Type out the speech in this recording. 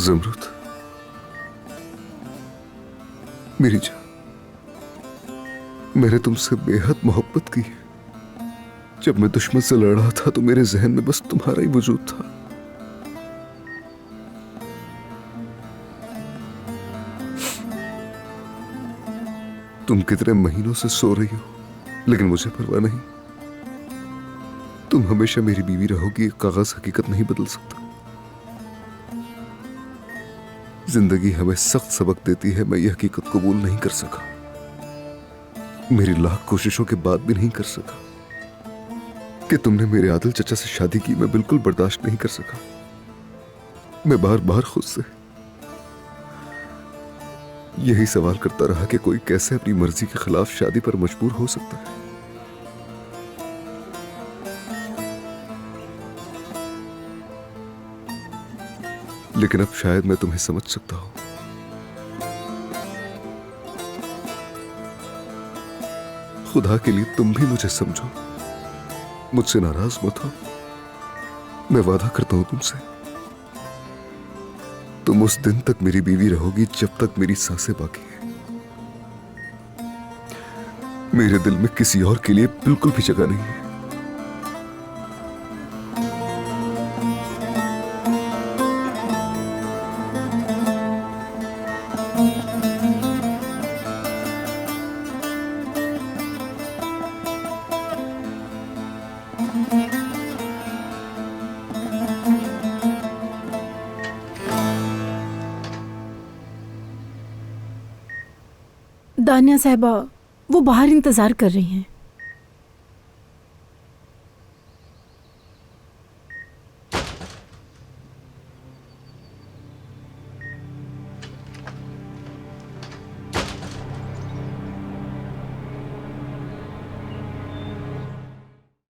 ज़मरुद, मेरी जान, मैंने तुमसे बेहद मोहब्बत की। जब मैं दुश्मन से लड़ रहा था तो मेरे जहन में बस तुम्हारा ही वजूद था। तुम कितने महीनों से सो रही हो, लेकिन मुझे परवाह नहीं। तुम हमेशा मेरी बीवी रहोगी, कागज हकीकत नहीं बदल सकता। जिंदगी हमें सख्त सबक देती है, मैं ये हकीकत कबूल नहीं कर सका। मेरी लाख कोशिशों के बाद भी नहीं कर सका कि तुमने मेरे आदिल चचा से शादी की। मैं बिल्कुल बर्दाश्त नहीं कर सका। मैं बार बार खुद से यही सवाल करता रहा कि कोई कैसे अपनी मर्जी के खिलाफ शादी पर मजबूर हो सकता है। लेकिन अब शायद मैं तुम्हें समझ सकता हूं। खुदा के लिए तुम भी मुझे समझो, मुझसे नाराज मत हो। मैं वादा करता हूं तुमसे, तुम उस दिन तक मेरी बीवी रहोगी जब तक मेरी सांसें बाकी हैं। मेरे दिल में किसी और के लिए बिल्कुल भी जगह नहीं है। दानिया साहबा, वो बाहर इंतजार कर रही हैं।